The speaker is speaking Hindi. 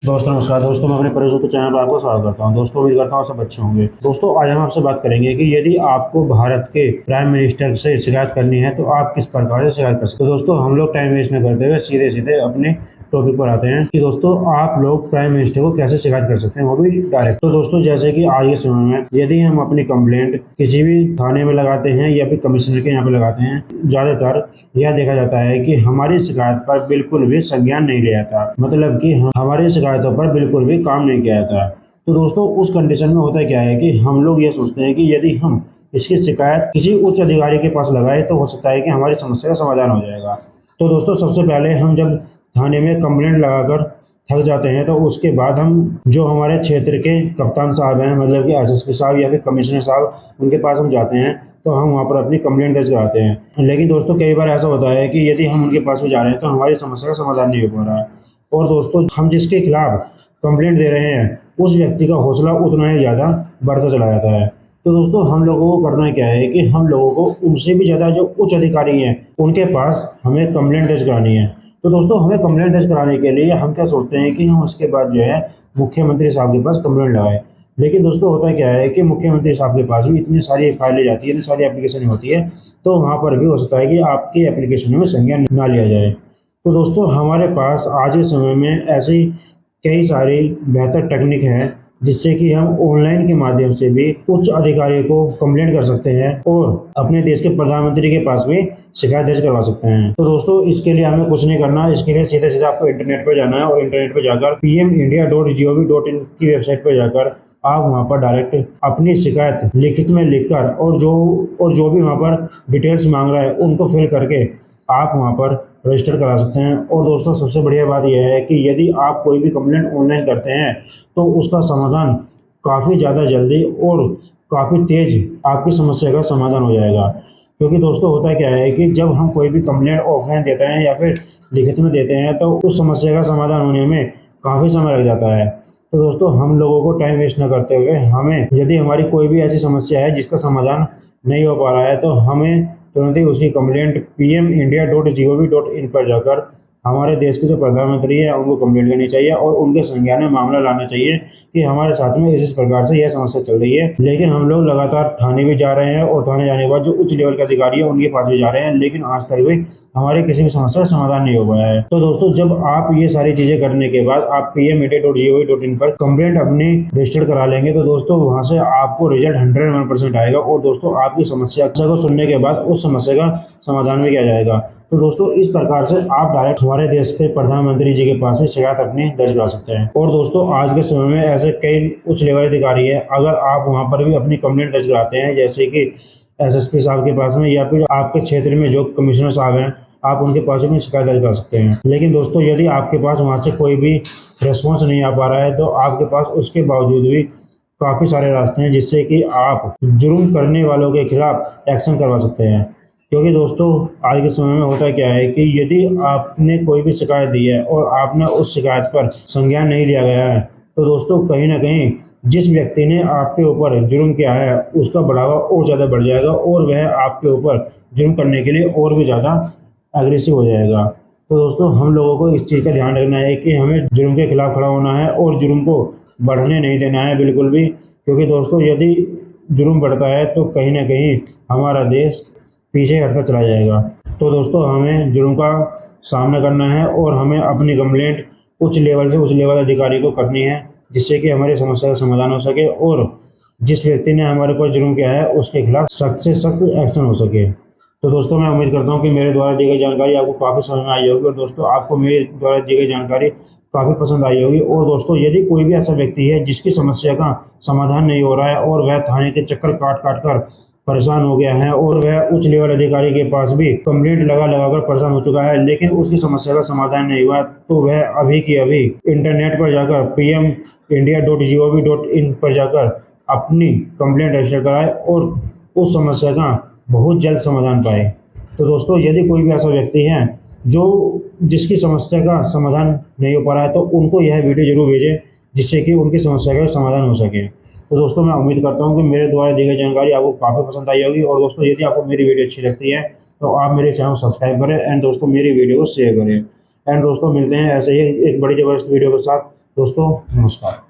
दोस्तों नमस्कार। दोस्तों मैं अपने परिजनों के चैनल पर आपका स्वागत करता हूं। दोस्तों उम्मीद करता हूं सब अच्छे होंगे। दोस्तों आज हम आपसे बात करेंगे कि यदि आपको भारत के प्राइम मिनिस्टर से शिकायत करनी है तो आप किस प्रकार से शिकायत कर सकते हैं। तो दोस्तों हम लोग टाइम वेस्ट न करते हुए सीधे सीधे अपने टॉपिक पर आते हैं कि दोस्तों आप लोग प्राइम मिनिस्टर को कैसे शिकायत कर सकते हैं, वो भी डायरेक्ट। तो दोस्तों जैसे कि आज के समय में यदि हम अपनी कंप्लेंट किसी भी थाने में लगाते हैं या फिर कमिश्नर के यहाँ पे लगाते हैं, ज्यादातर यह देखा जाता है कि हमारी शिकायत पर बिल्कुल भी संज्ञान नहीं लिया जाता, मतलब कि हमारी शिकायतों पर बिल्कुल भी काम नहीं किया जाता। तो दोस्तों उस कंडीशन में होता क्या है कि हम लोग ये सोचते हैं कि यदि हम इसकी शिकायत किसी उच्च अधिकारी के पास लगाए तो हो सकता है कि हमारी समस्या का समाधान हो जाएगा। तो दोस्तों सबसे पहले हम जब थाने में कंप्लेंट लगाकर थक जाते हैं तो उसके बाद हम जो हमारे क्षेत्र के कप्तान साहब हैं, मतलब कि एसएसपी साहब या फिर कमिश्नर साहब, उनके पास हम जाते हैं तो हम वहाँ पर अपनी कंप्लेंट दर्ज कराते हैं। लेकिन दोस्तों कई बार ऐसा होता है कि यदि हम उनके पास भी जा रहे हैं तो हमारी समस्या का समाधान नहीं हो पा रहा है, और दोस्तों हम जिसके खिलाफ कंप्लेंट दे रहे हैं उस व्यक्ति का हौसला उतना ही ज़्यादा बढ़ता चला जाता है। तो दोस्तों हम लोगों को करना क्या है कि हम लोगों को उनसे भी ज़्यादा जो उच्च अधिकारी हैं उनके पास हमें कंप्लेंट दर्ज करानी है। तो दोस्तों हमें कंप्लेंट दर्ज कराने के लिए हम क्या सोचते हैं कि हम उसके बाद जो है मुख्यमंत्री साहब के पास कंप्लेंट लगाएं। लेकिन दोस्तों होता क्या है कि मुख्यमंत्री साहब के पास भी इतनी सारी फाइलें जाती है, इतनी सारी एप्लीकेशन होती है, तो वहाँ पर भी हो सकता है कि आपकी एप्लीकेशन में संज्ञान ना लिया जाए। तो दोस्तों हमारे पास आज के समय में ऐसी कई सारी बेहतर टेक्निक है जिससे कि हम ऑनलाइन के माध्यम से भी उच्च अधिकारी को कंप्लेंट कर सकते हैं और अपने देश के प्रधानमंत्री के पास भी शिकायत दर्ज करवा सकते हैं। तो दोस्तों इसके लिए हमें कुछ नहीं करना, इसके लिए सीधे सीधे आपको इंटरनेट पर जाना है और इंटरनेट पर जाकर pmindia.gov.in की वेबसाइट पर जाकर आप वहाँ पर डायरेक्ट अपनी शिकायत लिखित में लिखकर और जो भी वहाँ पर डिटेल्स मांग रहा है उनको फिल करके आप वहाँ पर रजिस्टर करा सकते हैं। और दोस्तों सबसे बढ़िया बात यह है कि यदि आप कोई भी कंप्लेंट ऑनलाइन करते हैं तो उसका समाधान काफ़ी ज़्यादा जल्दी और काफ़ी तेज आपकी समस्या का समाधान हो जाएगा। क्योंकि दोस्तों होता क्या है कि जब हम कोई भी कंप्लेंट ऑफलाइन देते हैं या फिर लिखित में देते हैं तो उस समस्या का समाधान होने में काफ़ी समय लग जाता है। तो दोस्तों हम लोगों को टाइम वेस्ट न करते हुए हमें यदि हमारी कोई भी ऐसी समस्या है जिसका समाधान नहीं हो पा रहा है तो हमें तुरंत ही उसकी कंप्लेंट pmindia.gov.in पर जाकर हमारे देश के जो प्रधानमंत्री है उनको कंप्लेंट करनी चाहिए और उनके संज्ञान में मामला लाना चाहिए कि हमारे साथ में इस प्रकार से यह समस्या चल रही है। लेकिन हम लोग लगातार थाने भी जा रहे हैं और थाने जाने के बाद जो उच्च लेवल के अधिकारी है उनके पास भी जा रहे हैं, लेकिन आज तक भी हमारी किसी भी समस्या का समाधान नहीं हो पाया है। तो दोस्तों जब आप ये सारी चीजें करने के बाद आप pmindia.gov.in पर कंप्लेंट अपनी रजिस्टर करा लेंगे तो दोस्तों वहां से आपको रिजल्ट 101% आएगा और दोस्तों आपकी समस्या को सुनने के बाद उस समस्या का समाधान भी किया जाएगा। तो दोस्तों इस प्रकार से आप डायरेक्ट हमारे देश के प्रधानमंत्री जी के पास भी शिकायत अपनी दर्ज करा सकते हैं। और दोस्तों आज के समय में ऐसे कई उच्च लेवल अधिकारी है, अगर आप वहां पर भी अपनी कंप्लेंट दर्ज कराते हैं जैसे कि एसएसपी साहब के पास में या फिर आपके क्षेत्र में जो कमिश्नर साहब हैं आप उनके पास भी शिकायत दर्ज कर सकते हैं। लेकिन दोस्तों यदि आपके पास वहां से कोई भी रिस्पॉन्स नहीं आ पा रहा है तो आपके पास उसके बावजूद भी काफी सारे रास्ते हैं जिससे कि आप जुर्म करने वालों के खिलाफ एक्शन करवा सकते हैं। क्योंकि दोस्तों आज के समय में होता क्या है कि यदि आपने कोई भी शिकायत दी है और आपने उस शिकायत पर संज्ञान नहीं लिया गया है तो दोस्तों कहीं ना कहीं जिस व्यक्ति ने आपके ऊपर जुर्म किया है उसका बढ़ावा और ज़्यादा बढ़ जाएगा और वह आपके ऊपर जुर्म करने के लिए और भी ज़्यादा एग्रेसिव हो जाएगा। तो दोस्तों हम लोगों को इस चीज़ का ध्यान रखना है कि हमें जुर्म के खिलाफ खड़ा होना है और जुर्म को बढ़ने नहीं देना है बिल्कुल भी। क्योंकि दोस्तों यदि जुर्म बढ़ता है तो कहीं ना कहीं हमारा देश पीछे हटता चला जाएगा। तो दोस्तों हमें जुर्म का सामना करना है और हमें अपनी कंप्लेंट उच्च लेवल से उच्च लेवल अधिकारी को करनी है जिससे कि हमारी समस्या का समाधान हो सके और जिस व्यक्ति ने हमारे ऊपर जुर्म किया है उसके खिलाफ सख्त से सख्त एक्शन हो सके। तो दोस्तों मैं उम्मीद करता हूं कि मेरे द्वारा दी गई जानकारी आपको काफ़ी समझ में आई होगी और दोस्तों आपको मेरे द्वारा दी गई जानकारी काफ़ी पसंद आई होगी। और दोस्तों यदि कोई भी ऐसा व्यक्ति है जिसकी समस्या का समाधान नहीं हो रहा है और वह थाने के चक्कर काट कर परेशान हो गया है और वह उच्च लेवल अधिकारी के पास भी कंप्लेंट लगाकर परेशान हो चुका है लेकिन उसकी समस्या का समाधान नहीं हुआ, तो वह अभी की अभी इंटरनेट पर जाकर pmindia.gov.in पर जाकर अपनी कंप्लेंट रजिस्टर कराए और उस समस्या का बहुत जल्द समाधान पाए। तो दोस्तों यदि कोई भी ऐसा व्यक्ति है जिसकी समस्या का समाधान नहीं हो पा रहा है तो उनको यह वीडियो जरूर भेजें जिससे कि उनकी समस्या का समाधान हो सके। तो दोस्तों मैं उम्मीद करता हूं कि मेरे द्वारा दी गई जानकारी आपको काफ़ी पसंद आई होगी। और दोस्तों यदि आपको मेरी वीडियो अच्छी लगती है तो आप मेरे चैनल को सब्सक्राइब करें एंड दोस्तों मेरी वीडियो को शेयर करें। एंड दोस्तों मिलते हैं ऐसे ही एक बड़ी ज़बरदस्त वीडियो के साथ। दोस्तों नमस्कार।